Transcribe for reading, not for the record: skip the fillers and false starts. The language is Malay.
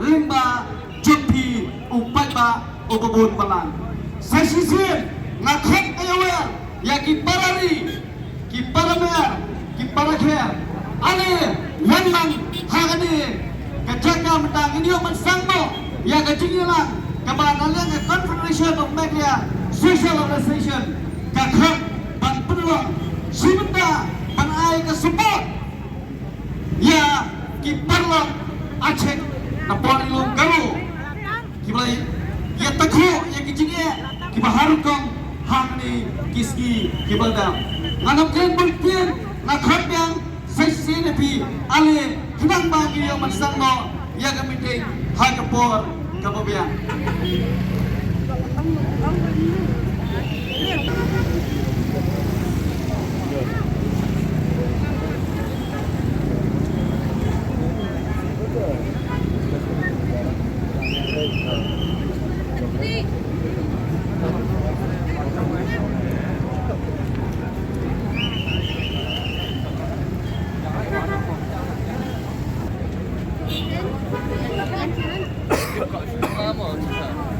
rimba jupi upaiba ubabun balang sasisim ngakhat ayawer ya ki parari ki paramer ki parakher ale wanman hagani kajaka mentang ini mansangmo ya kajingilang kabanalang confederation of media social organization kakhat ban penuang simenta ban ai ka support ya ki parlok aceh na polilong galu ki balai ya takho ya ki jinge ki baharukong hangni kiski ki baldam nganam kren bultien na khatyang saisine pi ale kinang bagi yo mansangno ya gamite hagapor kababian Lama